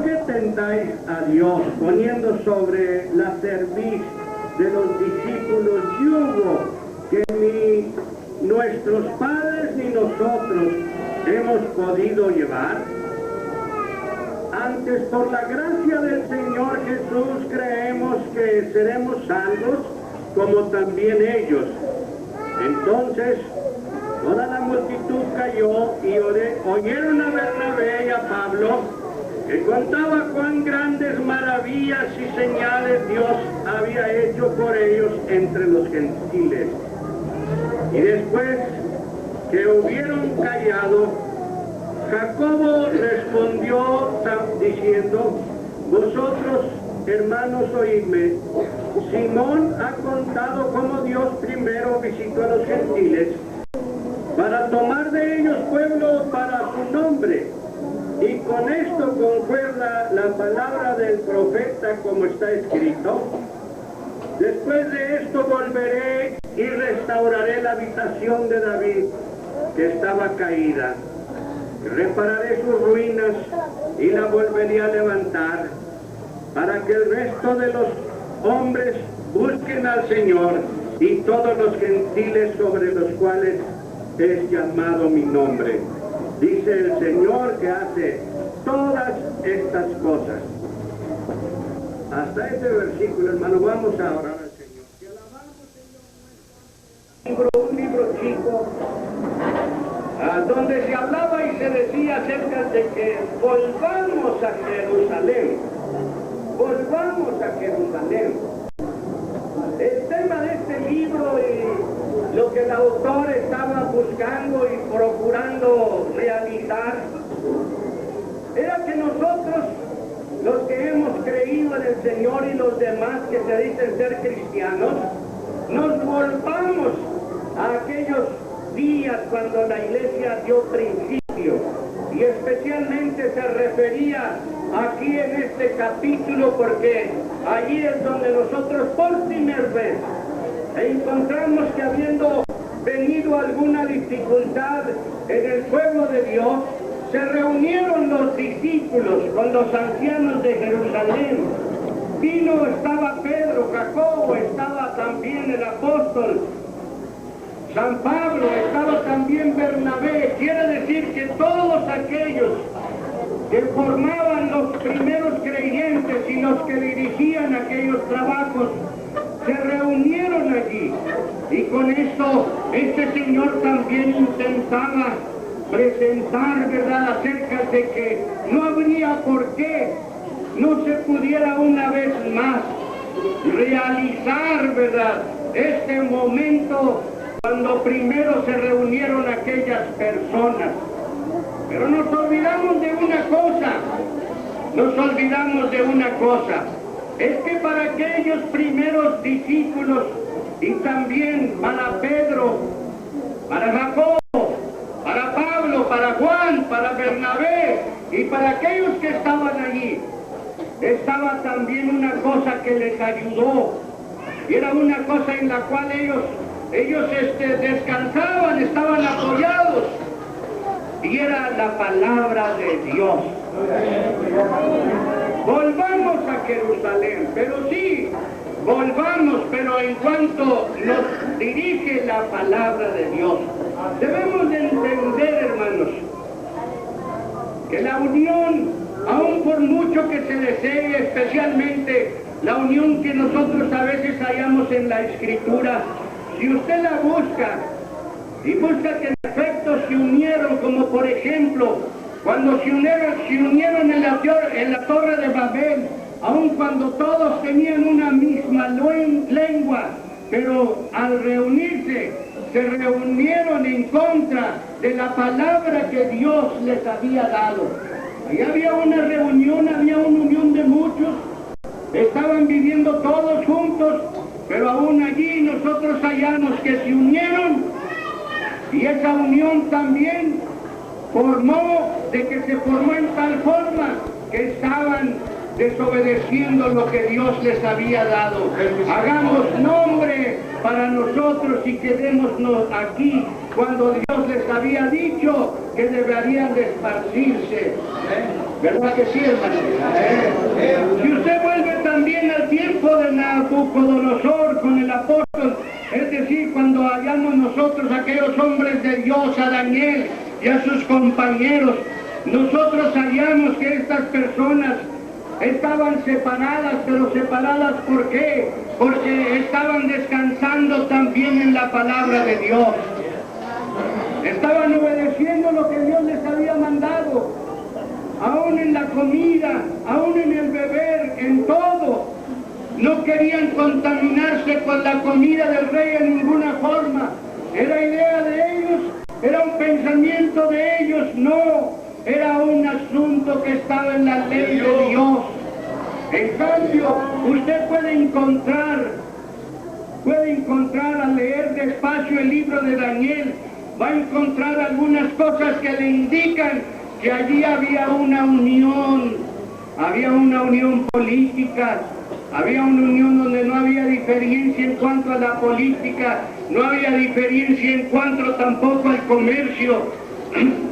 qué tentáis a Dios, poniendo sobre la cerviz de los discípulos yugo que ni nuestros padres ni nosotros hemos podido llevar? Antes, por la gracia del Señor Jesús, creemos que seremos salvos, como también ellos. Entonces, toda la multitud cayó y oyeron a Bernabé y a Pablo, que contaba cuán grandes maravillas y señales Dios había hecho por ellos entre los gentiles. Y después que hubieron callado, Jacobo respondió diciendo: vosotros, hermanos, oídme. Simón ha contado cómo Dios primero visitó a los gentiles para tomar de ellos pueblo para su nombre. Y con esto concuerda la palabra del profeta, como está escrito: después de esto volveré y restauraré la habitación de David, que estaba caída. Repararé sus ruinas y la volveré a levantar, para que el resto de los hombres busquen al Señor y todos los gentiles sobre los cuales es llamado mi nombre. Dice el Señor que hace todas estas cosas. Hasta este versículo, hermano, vamos a orar al Señor. Que alabamos, Señor, un libro chico, donde se hablaba y se decía acerca de que volvamos a Jerusalén. Volvamos a Jerusalén. El tema de este libro y lo que el autor estaba buscando y procurando realizar era que nosotros, los que hemos creído en el Señor y los demás que se dicen ser cristianos, nos volvamos a aquellos días cuando la iglesia dio principio, y especialmente se refería aquí en este capítulo, porque allí es donde nosotros por primera vez encontramos que, habiendo venido alguna dificultad en el pueblo de Dios, se reunieron los discípulos con los ancianos de Jerusalén. Estaba Pedro, Jacobo, estaba también el apóstol San Pablo, estaba también Bernabé. Quiere decir que todos aquellos que formaban los primeros creyentes y los que dirigían aquellos trabajos se reunieron allí. Y con esto este señor también intentaba presentar, ¿verdad?, acerca de que no habría por qué no se pudiera una vez más realizar, ¿verdad?, este momento cuando primero se reunieron aquellas personas. Pero nos olvidamos de una cosa, es que para aquellos primeros discípulos, y también para Pedro, para Jacobo, para Pablo, para Juan, para Bernabé, y para aquellos que estaban allí, estaba también una cosa que les ayudó, y era una cosa en la cual ellos descansaban, estaban apoyados, y era la palabra de Dios. Volvamos a Jerusalén, pero sí, volvamos, pero en cuanto nos dirige la palabra de Dios, debemos de entender, hermanos, que la unión, aun por mucho que se desee, especialmente la unión que nosotros a veces hallamos en la Escritura, si usted la busca, y busca que en efecto se unieron, como por ejemplo, cuando se unieron en la Torre de Babel, aun cuando todos tenían una misma lengua, pero al reunirse, se reunieron en contra de la palabra que Dios les había dado. Ahí había una reunión, había una unión de muchos, estaban viviendo todos juntos, pero aún allí nosotros hallamos que se unieron, y esa unión también se formó en tal forma que estaban desobedeciendo lo que Dios les había dado. Hagamos nombre para nosotros y quedémonos aquí cuando Dios les había dicho que deberían de esparcirse. ¿Verdad que sí, hermano? Si usted vuelve también al tiempo de Nabucodonosor con el apóstol, es decir, cuando hallamos nosotros aquellos hombres de Dios, a Daniel y a sus compañeros, nosotros hallamos que estas personas estaban separadas, pero separadas ¿por qué? Porque estaban descansando también en la palabra de Dios. Estaban obedeciendo lo que Dios les había mandado, aún en la comida, aún en el beber, en todo. No querían contaminarse con la comida del rey en ninguna forma. Era idea de ellos, era un pensamiento de ellos, no. Era un asunto que estaba en la ley de Dios. En cambio, usted puede encontrar al leer despacio el libro de Daniel, va a encontrar algunas cosas que le indican que allí había una unión política, había una unión donde no había diferencia en cuanto a la política, no había diferencia en cuanto tampoco al comercio,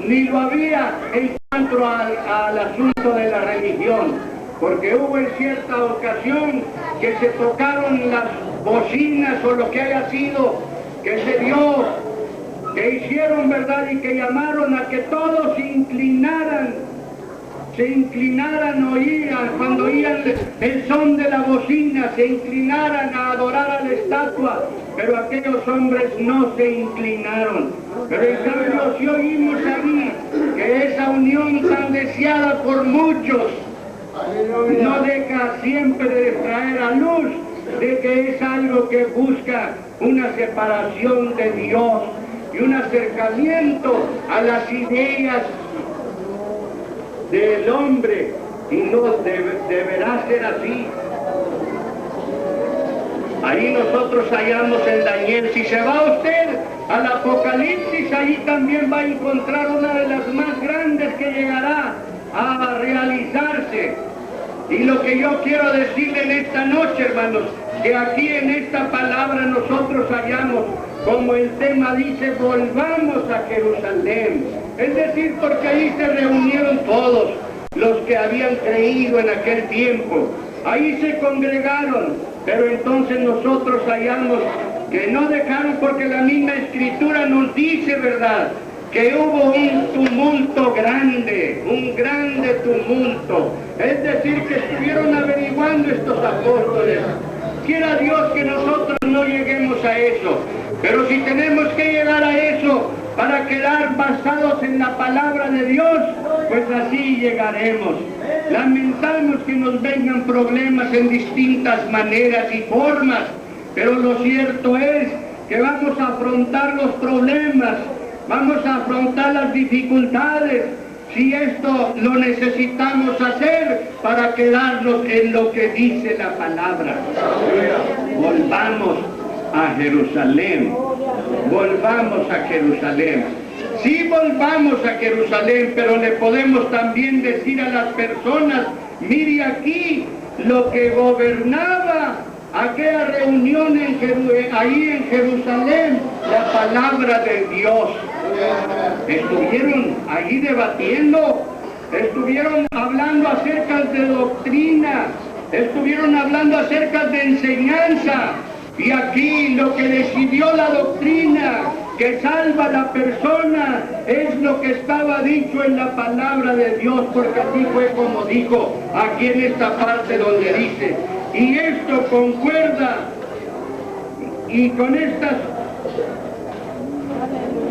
ni lo había en cuanto al asunto de la religión. Porque hubo en cierta ocasión que se tocaron las bocinas o lo que haya sido, que se dio, que hicieron, ¿verdad? Y que llamaron a que todos se inclinaran, cuando oían el son de la bocina, se inclinaran a adorar a la estatua, pero aquellos hombres no se inclinaron. Pero en cambio, si oímos ahí que esa unión tan deseada por muchos, no deja siempre de traer a luz de que es algo que busca una separación de Dios y un acercamiento a las ideas del hombre, y no deberá ser así. Ahí nosotros hallamos en Daniel. Si se va usted al Apocalipsis, ahí también va a encontrar una de las más grandes que llegará a realizarse. Y lo que yo quiero decirle en esta noche, hermanos, que aquí en esta palabra nosotros hallamos, como el tema dice, volvamos a Jerusalén. Es decir, porque ahí se reunieron todos los que habían creído en aquel tiempo. Ahí se congregaron, pero entonces nosotros hallamos que no dejaron, porque la misma Escritura nos dice, ¿verdad?, que hubo un tumulto grande, un grande tumulto. Es decir, que estuvieron averiguando estos apóstoles. Quiera Dios que nosotros no lleguemos a eso, pero si tenemos que llegar a eso para quedar basados en la palabra de Dios, pues así llegaremos. Lamentamos que nos vengan problemas en distintas maneras y formas, pero lo cierto es que vamos a afrontar los problemas, vamos a afrontar las dificultades, si esto lo necesitamos hacer para quedarnos en lo que dice la palabra. Volvamos a Jerusalén, volvamos a Jerusalén. Sí, volvamos a Jerusalén, pero le podemos también decir a las personas, mire aquí lo que gobernaba aquella reunión ahí en Jerusalén, la palabra de Dios. Estuvieron allí debatiendo, estuvieron hablando acerca de doctrina, estuvieron hablando acerca de enseñanza, y aquí lo que decidió la doctrina que salva a la persona es lo que estaba dicho en la palabra de Dios, porque así fue como dijo aquí en esta parte donde dice, y esto concuerda, y con estas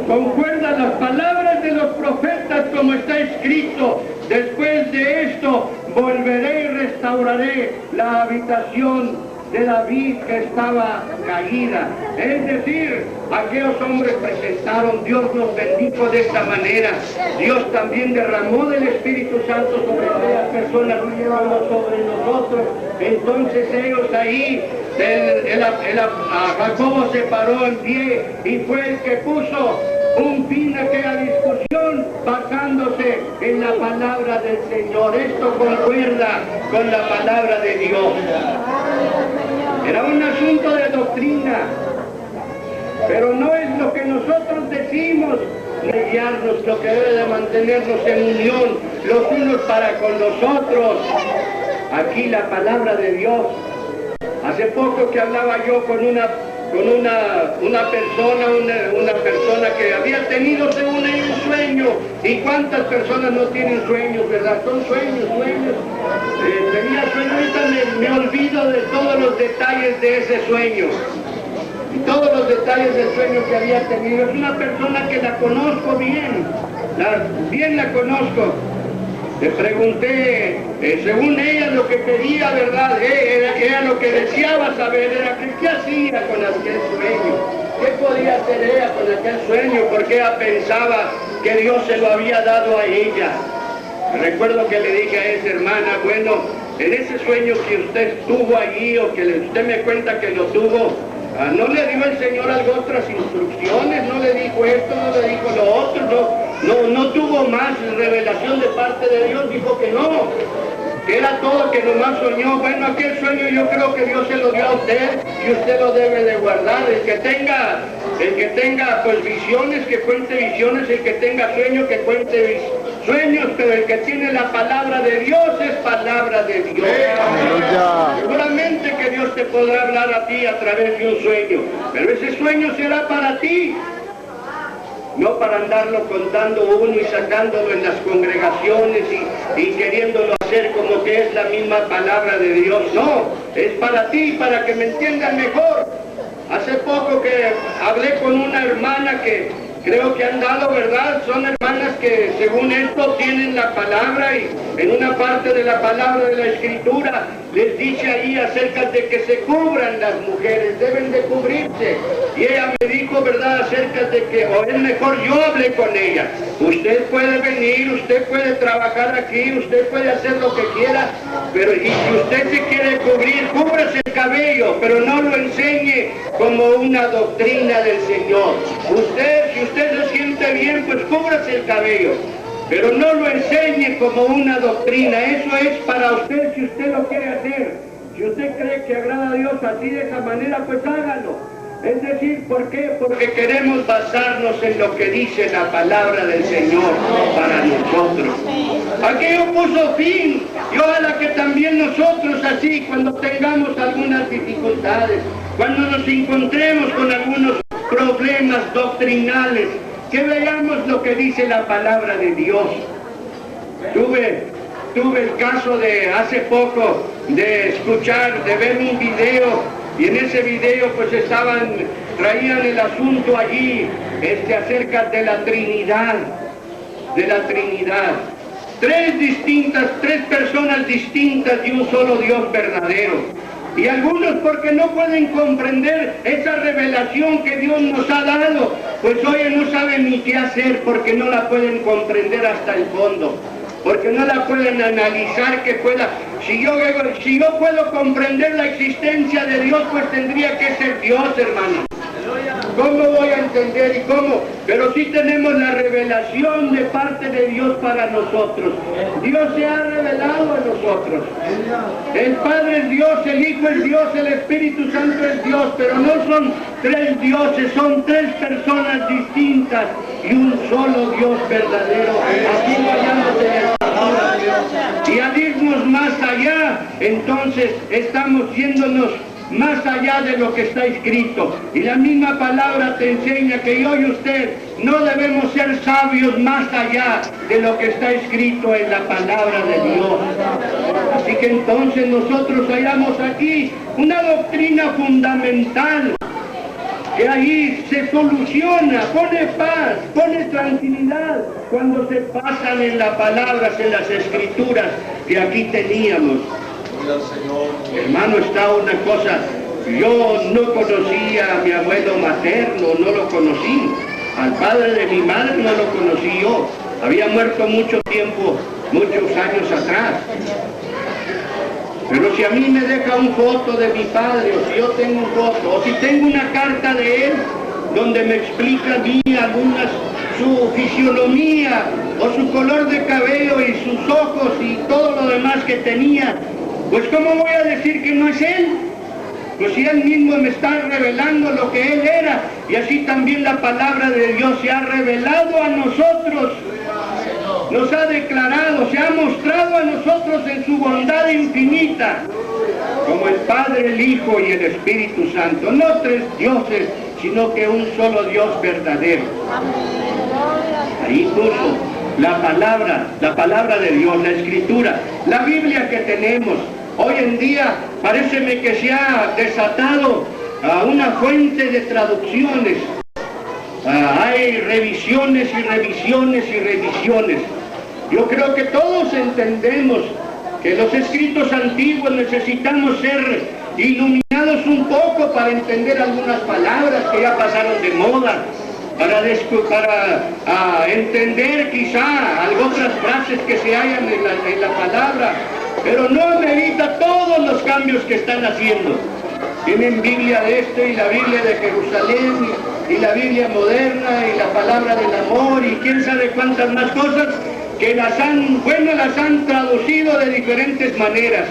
concuerdan las palabras de los profetas como está escrito, después de esto volveré y restauraré la habitación de David que estaba caída. Es decir, aquellos hombres presentaron, Dios los bendijo de esta manera. Dios también derramó del Espíritu Santo sobre aquellas personas como sobre nosotros. Entonces ellos ahí, Jacobo se paró en pie y fue el que puso un fin a aquella discusión basándose en la palabra del Señor. Esto concuerda con la palabra de Dios. Era un asunto de doctrina, pero no es lo que nosotros decimos de guiarnos, lo que debe de mantenernos en unión los unos para con los otros. Aquí la palabra de Dios. Hace poco que hablaba yo con una persona que había tenido según ella un sueño. ¿Y cuántas personas no tienen sueños, verdad? Son sueños. Tenía sueño, ahorita me olvido de todos los detalles de ese sueño. Y todos los detalles del sueño que había tenido. Es una persona que la conozco bien. Bien la conozco. Le pregunté, según ella lo que quería, ¿verdad? Era lo que deseaba saber, era qué hacía con aquel sueño, qué podía hacer ella con aquel sueño, porque ella pensaba que Dios se lo había dado a ella. Recuerdo que le dije a esa hermana, bueno, en ese sueño que usted tuvo allí, o que usted me cuenta que lo tuvo, ¿no le dio el Señor algo otras instrucciones? ¿No le dijo esto, no le dijo lo otro? No tuvo más revelación de parte de Dios, dijo que no, que era todo, que nomás soñó. Bueno, aquel sueño yo creo que Dios se lo dio a usted y usted lo debe de guardar. El que tenga pues visiones, que cuente visiones, el que tenga sueños, que cuente sueños, pero el que tiene la palabra de Dios es palabra de Dios. Seguramente que Dios te podrá hablar a ti a través de un sueño, pero ese sueño será para ti. No para andarlo contando uno y sacándolo en las congregaciones y queriéndolo hacer como que es la misma palabra de Dios. No, es para ti, para que me entiendan mejor. Hace poco que hablé con una hermana que creo que han dado, ¿verdad? Son hermanas que según esto tienen la palabra, y en una parte de la palabra de la Escritura les dice ahí acerca de que se cubran las mujeres, deben de cubrirse. Y ella me dijo, ¿verdad?, acerca de que, o es mejor yo hablé con ella, usted puede venir, usted puede trabajar aquí, usted puede hacer lo que quiera, pero y si usted se quiere cubrir, cúbrase el cabello, pero no lo enseñe como una doctrina del Señor. Si usted se siente bien, pues cúbrase el cabello, pero no lo enseñe como una doctrina. Eso es para usted si usted lo quiere hacer. Si usted cree que agrada a Dios así de esa manera, pues hágalo. Es decir, ¿por qué? Porque queremos basarnos en lo que dice la palabra del Señor para nosotros. Aquello puso fin, y ojalá que también nosotros así, cuando tengamos algunas dificultades, cuando nos encontremos con algunos problemas doctrinales, que veamos lo que dice la palabra de Dios. Tuve el caso de hace poco de escuchar, de ver un video, y en ese video pues traían el asunto allí, acerca de la Trinidad, tres personas distintas de un solo Dios verdadero. Y algunos, porque no pueden comprender esa revelación que Dios nos ha dado, pues hoy no saben ni qué hacer, porque no la pueden comprender hasta el fondo, porque no la pueden analizar que pueda. Si yo puedo comprender la existencia de Dios, pues tendría que ser Dios, hermano. ¿Cómo voy a entender y cómo? Pero sí tenemos la revelación de parte de Dios para nosotros. Dios se ha revelado a nosotros. El Padre es Dios, el Hijo es Dios, el Espíritu Santo es Dios, pero no son tres dioses, son tres personas distintas y un solo Dios verdadero. Así lo hallamos en el Señor. Y al irnos más allá, entonces estamos yéndonos más allá de lo que está escrito. Y la misma palabra te enseña que yo y usted no debemos ser sabios más allá de lo que está escrito en la palabra de Dios. Así que entonces nosotros hallamos aquí una doctrina fundamental, que ahí se soluciona, pone paz, pone tranquilidad, cuando se pasan en las palabras, en las escrituras que aquí teníamos. Hermano, está una cosa, yo no conocía a mi abuelo materno, no lo conocí, al padre de mi madre no lo conocí yo, había muerto mucho tiempo, muchos años atrás. Pero si a mí me deja un foto de mi padre, o si yo tengo un foto, o si tengo una carta de él, donde me explica a mí su fisionomía, o su color de cabello, y sus ojos, y todo lo demás que tenía, pues ¿cómo voy a decir que no es él? Pues si él mismo me está revelando lo que él era, y así también la palabra de Dios se ha revelado a nosotros. nos ha declarado, se ha mostrado a nosotros en su bondad infinita, como el Padre, el Hijo y el Espíritu Santo. No tres dioses, sino que un solo Dios verdadero. Ahí puso la palabra de Dios, la Escritura, la Biblia que tenemos. Hoy en día paréceme que se ha desatado una fuente de traducciones. Hay revisiones y revisiones y revisiones. Yo creo que todos entendemos que los escritos antiguos necesitamos ser iluminados un poco para entender algunas palabras que ya pasaron de moda, para entender quizá otras frases que se hallan en la palabra, pero no amerita todos los cambios que están haciendo. Tienen Biblia de esto y la Biblia de Jerusalén y la Biblia moderna y la palabra del amor y quién sabe cuántas más cosas que las han traducido de diferentes maneras.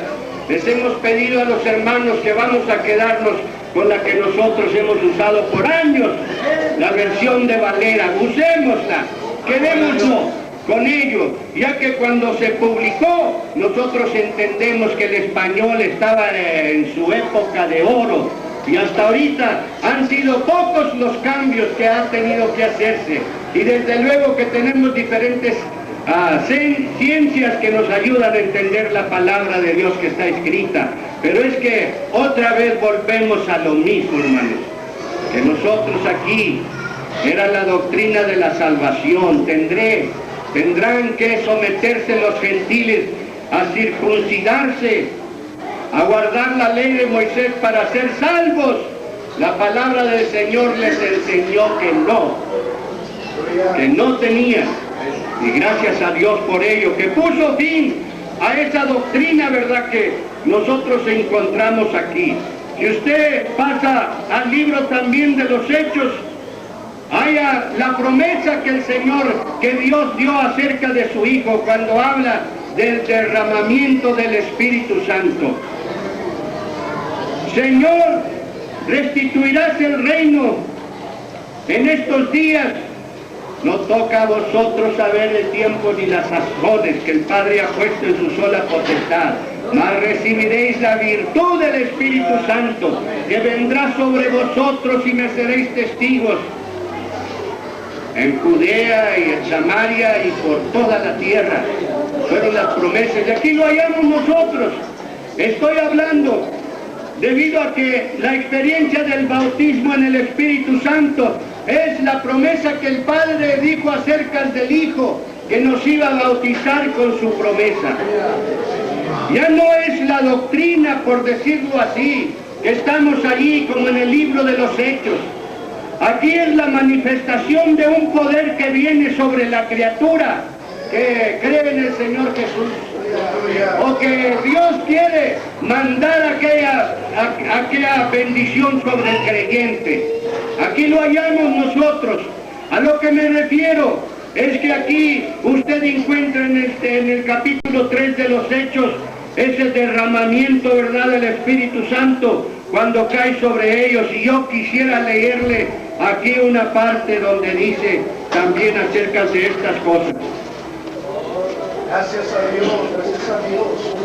Les hemos pedido a los hermanos que vamos a quedarnos con la que nosotros hemos usado por años, la versión de Valera. Usémosla, quedémonos con ello, ya que cuando se publicó nosotros entendemos que el español estaba en su época de oro y hasta ahorita han sido pocos los cambios que ha tenido que hacerse y desde luego que tenemos diferentes ciencias que nos ayudan a entender la palabra de Dios que está escrita, pero es que otra vez volvemos a lo mismo, hermanos, que nosotros aquí era la doctrina de la salvación. Tendrán que someterse los gentiles a circuncidarse, a guardar la ley de Moisés para ser salvos. La palabra del Señor les enseñó que no tenía. Y gracias a Dios por ello, que puso fin a esa doctrina, ¿verdad?, que nosotros encontramos aquí. Si usted pasa al libro también de los Hechos, haya la promesa que Dios dio acerca de su Hijo cuando habla del derramamiento del Espíritu Santo. Señor, restituirás el reino en estos días. No toca a vosotros saber el tiempo ni las sazones que el Padre ha puesto en su sola potestad, mas recibiréis la virtud del Espíritu Santo, que vendrá sobre vosotros y me seréis testigos en Judea y en Samaria y por toda la tierra. Fueron las promesas y aquí lo hallamos nosotros. Estoy hablando debido a que la experiencia del bautismo en el Espíritu Santo es la promesa que el Padre dijo acerca del Hijo, que nos iba a bautizar con su promesa. Ya no es la doctrina, por decirlo así, que estamos allí como en el libro de los Hechos. Aquí es la manifestación de un poder que viene sobre la criatura que cree en el Señor Jesús, o que Dios quiere mandar aquella bendición sobre el creyente. Aquí lo hallamos nosotros. A lo que me refiero es que aquí usted encuentra en el capítulo 3 de los Hechos ese derramamiento, ¿verdad?, del Espíritu Santo cuando cae sobre ellos, y yo quisiera leerle aquí una parte donde dice también acerca de estas cosas. Gracias a Dios, gracias a Dios.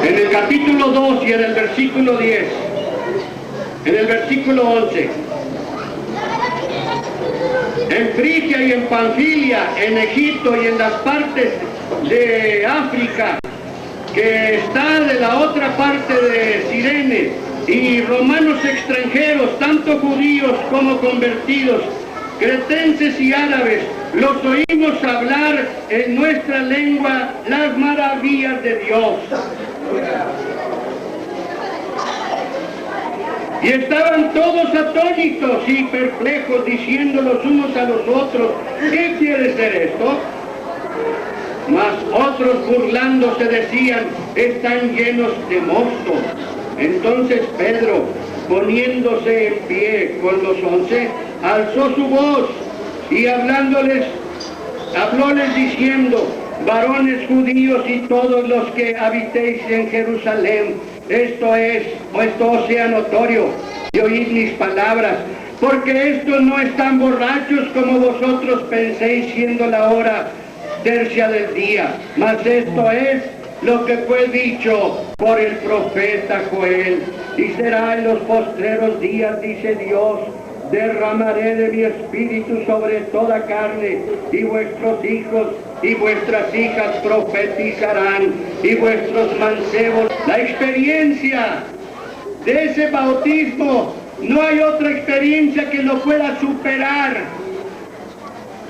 En el capítulo 2 y en el versículo 10, en el versículo 11, en Frigia y en Panfilia, en Egipto y en las partes de África, que está de la otra parte de Cirene, y romanos extranjeros, tanto judíos como convertidos, cretenses y árabes, los oímos hablar en nuestra lengua las maravillas de Dios. Y estaban todos atónitos y perplejos, diciendo los unos a los otros, ¿qué quiere ser esto? Mas otros burlándose decían, están llenos de mosto. Entonces Pedro, poniéndose en pie con los 11, alzó su voz y hablóles diciendo, varones judíos y todos los que habitéis en Jerusalén, esto sea notorio, y oíd mis palabras, porque estos no están borrachos como vosotros penséis, siendo la hora tercia del día, mas esto es lo que fue dicho por el profeta Joel. Y será en los postreros días, dice Dios, derramaré de mi espíritu sobre toda carne, y vuestros hijos y vuestras hijas profetizarán, y vuestros mancebos. La experiencia de ese bautismo, no hay otra experiencia que lo pueda superar.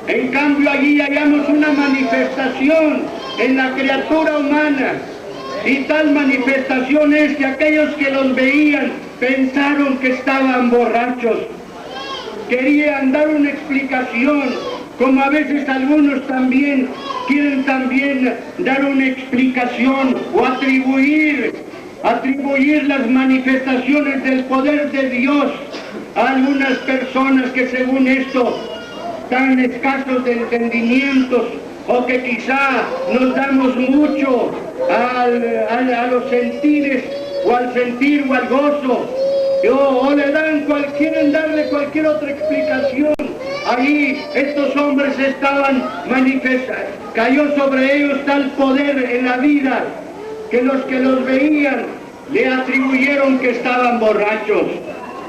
En cambio, allí hallamos una manifestación en la criatura humana, y tal manifestación es que aquellos que los veían pensaron que estaban borrachos. Querían dar una explicación, como a veces algunos también quieren dar una explicación o atribuir las manifestaciones del poder de Dios a algunas personas que según esto están escasos de entendimientos, o que quizá nos damos mucho a los sentires, o al sentir o al gozo, o le dan quieren darle cualquier otra explicación. Ahí estos hombres estaban manifestando, cayó sobre ellos tal poder en la vida que los veían le atribuyeron que estaban borrachos.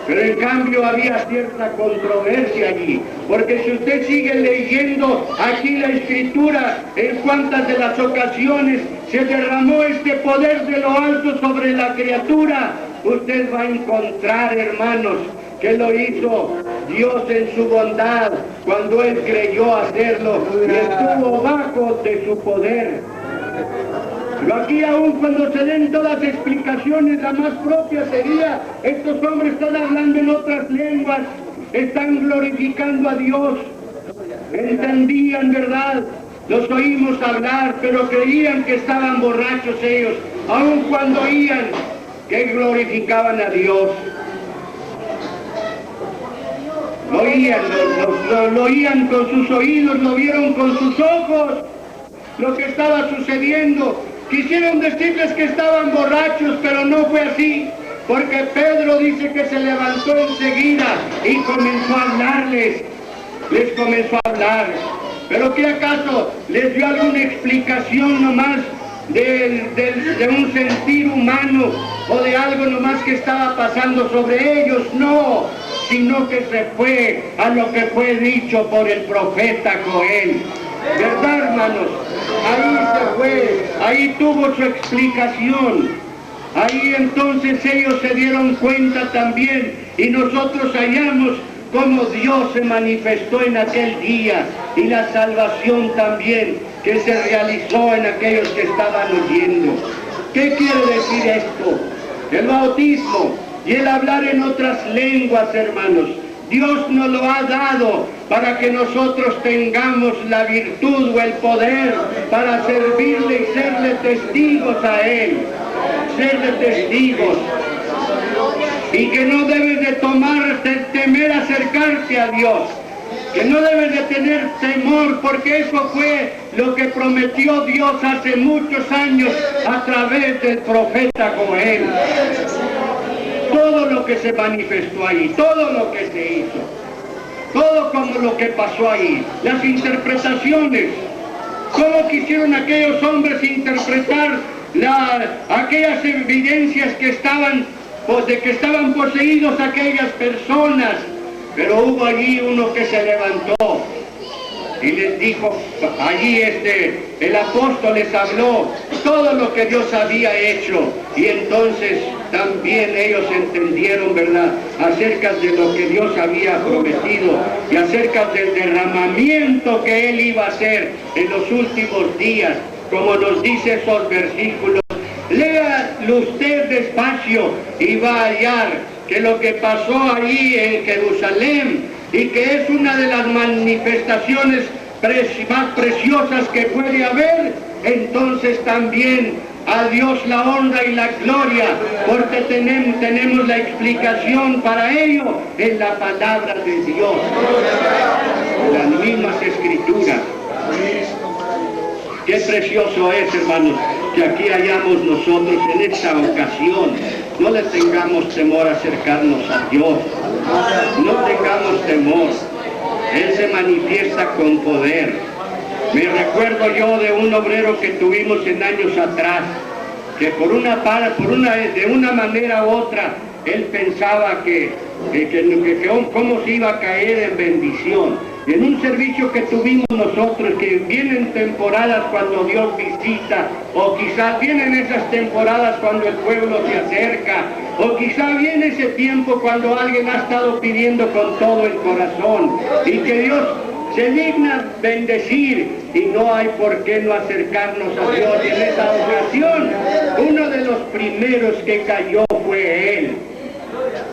Pero en cambio había cierta controversia allí, porque si usted sigue leyendo aquí la Escritura, en cuantas de las ocasiones se derramó este poder de lo alto sobre la criatura, usted va a encontrar, hermanos, que lo hizo Dios en su bondad, cuando Él creyó hacerlo y estuvo bajo de su poder. Pero aquí aún cuando se den todas las explicaciones, la más propia sería, estos hombres están hablando en otras lenguas, están glorificando a Dios, entendían, ¿verdad? Los oímos hablar, pero creían que estaban borrachos ellos, aun cuando oían que glorificaban a Dios. Lo oían con sus oídos, lo vieron con sus ojos, lo que estaba sucediendo. Quisieron decirles que estaban borrachos, pero no fue así, porque Pedro dice que se levantó enseguida y comenzó a hablarles, les comenzó a hablar. ¿Pero qué acaso les dio alguna explicación nomás de un sentir humano o de algo nomás que estaba pasando sobre ellos? No, sino que se fue a lo que fue dicho por el profeta Joel. ¿Verdad, hermanos? Ahí se fue, ahí tuvo su explicación. Ahí entonces ellos se dieron cuenta también, y nosotros hallamos cómo Dios se manifestó en aquel día, y la salvación también que se realizó en aquellos que estaban oyendo. ¿Qué quiere decir esto? El bautismo y el hablar en otras lenguas, hermanos, Dios nos lo ha dado para que nosotros tengamos la virtud o el poder para servirle y serle testigos a Él, serle testigos. Y que no debes de temer acercarte a Dios, que no debes de tener temor, porque eso fue lo que prometió Dios hace muchos años a través del profeta Joel. Todo lo que se manifestó ahí, todo lo que se hizo, todo como lo que pasó ahí, las interpretaciones, cómo quisieron aquellos hombres interpretar aquellas evidencias que estaban, pues de que estaban poseídos aquellas personas. Pero hubo allí uno que se levantó y les dijo, allí el apóstol les habló todo lo que Dios había hecho, y entonces también ellos entendieron, ¿verdad?, acerca de lo que Dios había prometido y acerca del derramamiento que Él iba a hacer en los últimos días, como nos dice esos versículos. Léalo usted despacio y va a hallar que lo que pasó allí en Jerusalén, y que es una de las manifestaciones más preciosas que puede haber, entonces también a Dios la honra y la gloria, porque tenemos la explicación para ello en la palabra de Dios, en las mismas escrituras. Qué precioso es, hermanos, que aquí hallamos nosotros en esta ocasión. No le tengamos temor a acercarnos a Dios. No tengamos temor. Él se manifiesta con poder. Me recuerdo yo de un obrero que tuvimos en años atrás, que de una manera u otra, él pensaba que cómo se iba a caer en bendición. En un servicio que tuvimos nosotros, que vienen temporadas cuando Dios visita, o quizás vienen esas temporadas cuando el pueblo se acerca, o quizás viene ese tiempo cuando alguien ha estado pidiendo con todo el corazón, y que Dios se digna bendecir, y no hay por qué no acercarnos a Dios. Y en esa ocasión, uno de los primeros que cayó fue él,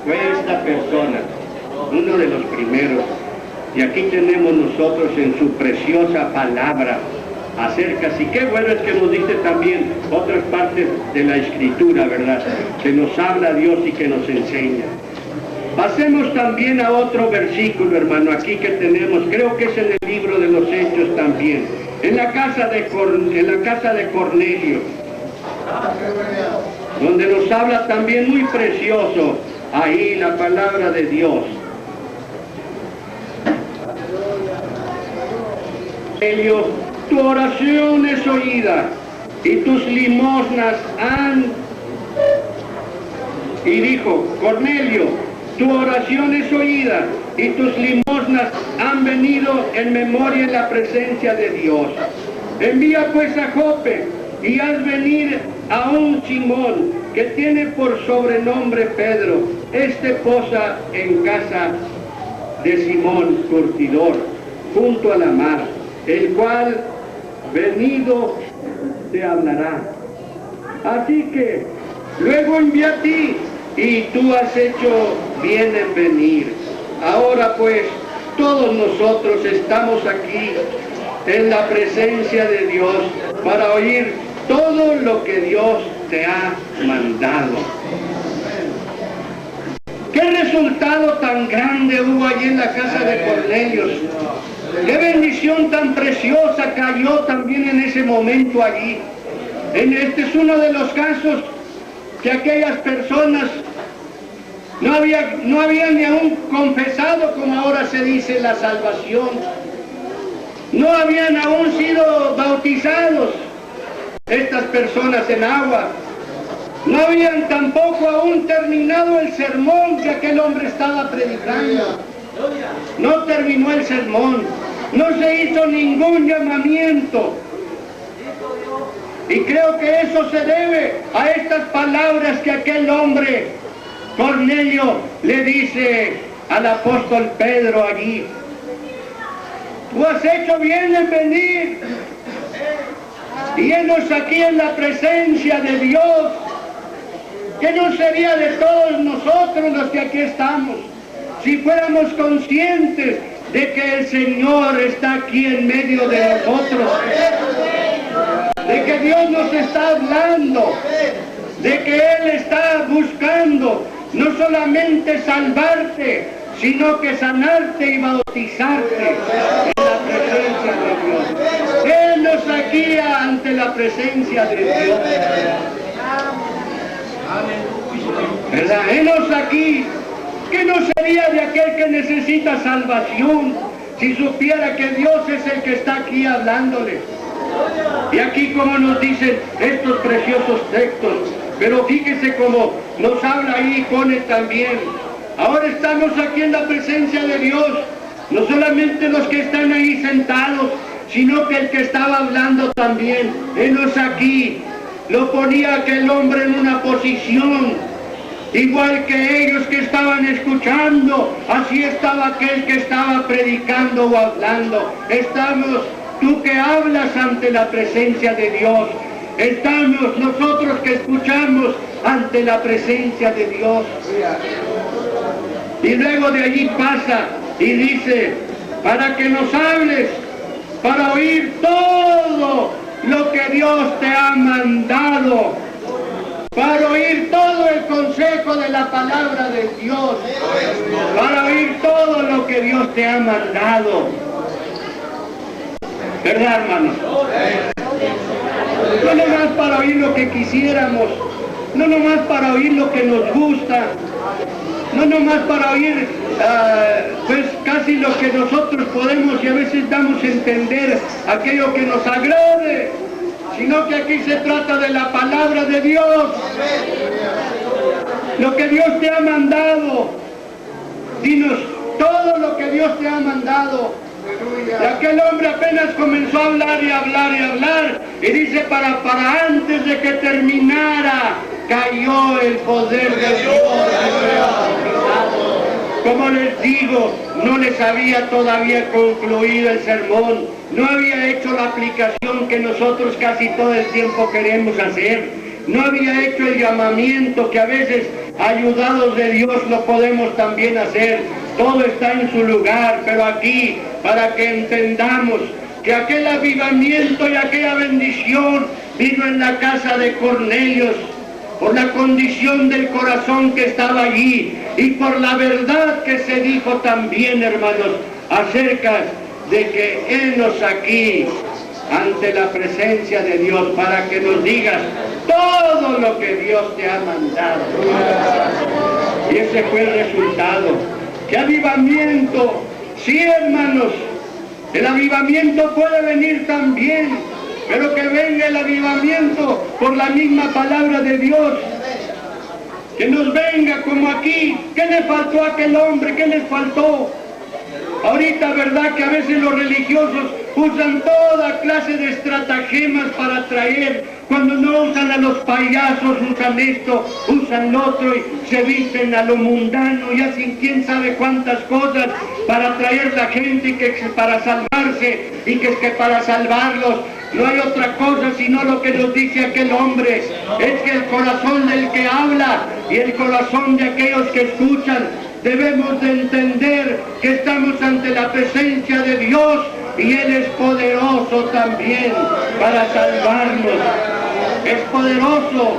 fue esta persona, uno de los primeros. Y aquí tenemos nosotros en su preciosa palabra acerca, y qué bueno es que nos dice también otras partes de la Escritura, ¿verdad? Que nos habla Dios y que nos enseña. Pasemos también a otro versículo, hermano, aquí que tenemos, creo que es en el libro de los Hechos también, en la casa de Cornelio, donde nos habla también muy precioso ahí la palabra de Dios. Tu oración es oída y tus limosnas y dijo, Cornelio, tu oración es oída y tus limosnas han venido en memoria en la presencia de Dios. Envía pues a Jope y haz venir a un Simón que tiene por sobrenombre Pedro. Este posa en casa de Simón curtidor, junto a la mar, el cual venido te hablará. Así que luego envié a ti y tú has hecho bien en venir. Ahora pues todos nosotros estamos aquí en la presencia de Dios para oír todo lo que Dios te ha mandado. ¿Qué resultado tan grande hubo allí en la casa de Cornelio? ¡Qué bendición tan preciosa cayó también en ese momento allí! Este es uno de los casos que aquellas personas no habían ni aún confesado, como ahora se dice, la salvación. No habían aún sido bautizados estas personas en agua. No habían tampoco aún terminado el sermón que aquel hombre estaba predicando. No terminó el sermón, no se hizo ningún llamamiento. Y creo que eso se debe a estas palabras que aquel hombre, Cornelio, le dice al apóstol Pedro allí. Tú has hecho bien en venir. Y enos aquí en la presencia de Dios. ¿Qué no sería de todos nosotros los que aquí estamos si fuéramos conscientes de que el Señor está aquí en medio de nosotros? De que Dios nos está hablando, de que Él está buscando no solamente salvarte, sino que sanarte y bautizarte en la presencia de Dios. Venos aquí ante la presencia de Dios. ¿Verdad? Venos aquí. ¿Qué no sería de aquel que necesita salvación si supiera que Dios es el que está aquí hablándole? Y aquí como nos dicen estos preciosos textos, pero fíjese cómo nos habla ahí y pone también. Ahora estamos aquí en la presencia de Dios, no solamente los que están ahí sentados, sino que el que estaba hablando también. Venos aquí, lo ponía aquel hombre en una posición, igual que ellos que estaban escuchando, así estaba aquel que estaba predicando o hablando. Estamos, tú que hablas ante la presencia de Dios, estamos nosotros que escuchamos ante la presencia de Dios. Y luego de allí pasa y dice, para que nos hables, para oír todo lo que Dios te ha mandado, para oír todo el consejo de la palabra de Dios, para oír todo lo que Dios te ha mandado. ¿Verdad, hermanos? No nomás para oír lo que quisiéramos, no nomás para oír lo que nos gusta, no nomás para oír pues casi lo que nosotros podemos y a veces damos a entender aquello que nos agrade, sino que aquí se trata de la palabra de Dios, lo que Dios te ha mandado. Dinos todo lo que Dios te ha mandado. Y aquel hombre apenas comenzó a hablar y hablar y hablar, y dice para antes de que terminara, cayó el poder de Dios. Como les digo, no les había todavía concluido el sermón, no había hecho la aplicación que nosotros casi todo el tiempo queremos hacer, no había hecho el llamamiento que a veces, ayudados de Dios, lo podemos también hacer. Todo está en su lugar, pero aquí, para que entendamos que aquel avivamiento y aquella bendición vino en la casa de Cornelios, por la condición del corazón que estaba allí y por la verdad que se dijo también, hermanos, acerca de que henos aquí ante la presencia de Dios para que nos digas todo lo que Dios te ha mandado. Y ese fue el resultado. ¡Qué avivamiento! Sí, hermanos, el avivamiento puede venir también, pero que venga el avivamiento por la misma palabra de Dios. Que nos venga como aquí. ¿Qué le faltó a aquel hombre? ¿Qué les faltó? Ahorita, ¿verdad que a veces los religiosos usan toda clase de estratagemas para atraer? Cuando no usan a los payasos, usan esto, usan lo otro y se visten a lo mundano y hacen quién sabe cuántas cosas para atraer la gente y que para salvarse y que para salvarlos. No hay otra cosa sino lo que nos dice aquel hombre. Es que el corazón del que habla y el corazón de aquellos que escuchan, debemos de entender que estamos ante la presencia de Dios y Él es poderoso también para salvarnos. Es poderoso.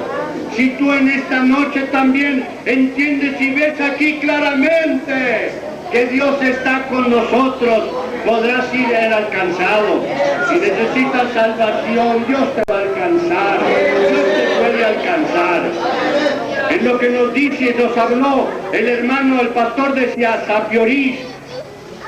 Si tú en esta noche también entiendes y ves aquí claramente que Dios está con nosotros, podrás ir alcanzado. Si necesitas salvación, Dios te va a alcanzar. Dios te puede alcanzar. Es lo que nos dice, nos habló el hermano, el pastor decía Sapiorís.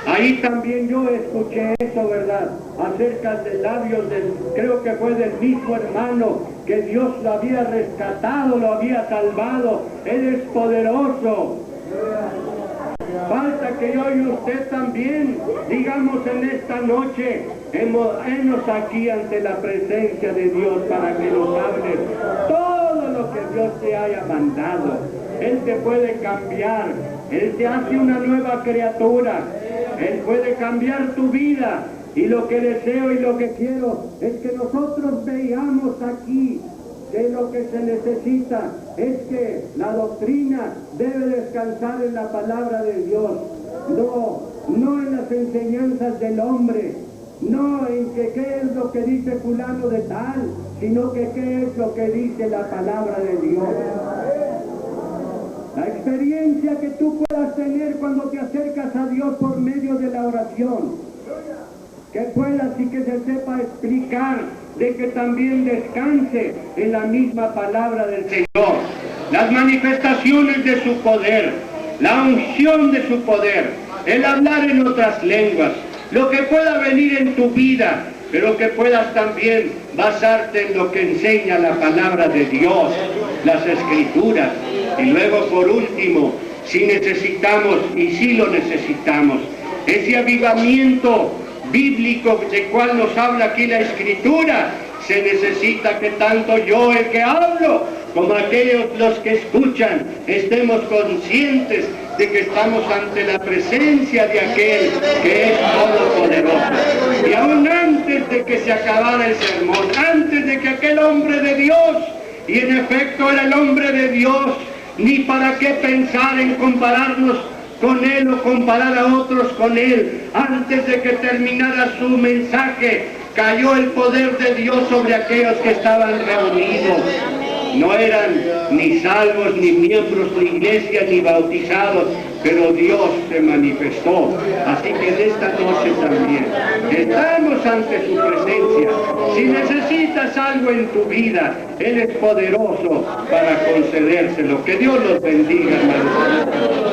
Ahí también yo escuché eso, ¿verdad? Acerca de labios del, creo que fue del mismo hermano, que Dios lo había rescatado, lo había salvado. Él es poderoso. Falta que yo y usted también digamos en esta noche, henos aquí ante la presencia de Dios para que nos hable todo lo que Dios te haya mandado. Él te puede cambiar, Él te hace una nueva criatura, Él puede cambiar tu vida. Y lo que deseo y lo que quiero es que nosotros veamos aquí que lo que se necesita es que la doctrina debe descansar en la palabra de Dios, no en las enseñanzas del hombre, no en que qué es lo que dice fulano de tal, sino que qué es lo que dice la palabra de Dios. La experiencia que tú puedas tener cuando te acercas a Dios por medio de la oración, que puedas y que se sepa explicar, de que también descanse en la misma palabra del Señor. Las manifestaciones de su poder, la unción de su poder, el hablar en otras lenguas, lo que pueda venir en tu vida, pero que puedas también basarte en lo que enseña la palabra de Dios, las Escrituras. Y luego, por último, si necesitamos, y si lo necesitamos, ese avivamiento bíblico de cual nos habla aquí la Escritura, se necesita que tanto yo, el que hablo, como aquellos los que escuchan, estemos conscientes de que estamos ante la presencia de aquel que es todopoderoso. Y aún antes de que se acabara el sermón, antes de que aquel hombre de Dios, y en efecto era el hombre de Dios, ni para qué pensar en compararnos con él o comparar a otros con él. Antes de que terminara su mensaje, cayó el poder de Dios sobre aquellos que estaban reunidos. No eran ni salvos, ni miembros de iglesia, ni bautizados, pero Dios se manifestó. Así que en esta noche también estamos ante su presencia. Si necesitas algo en tu vida, Él es poderoso para concedérselo. Que Dios los bendiga, hermanos.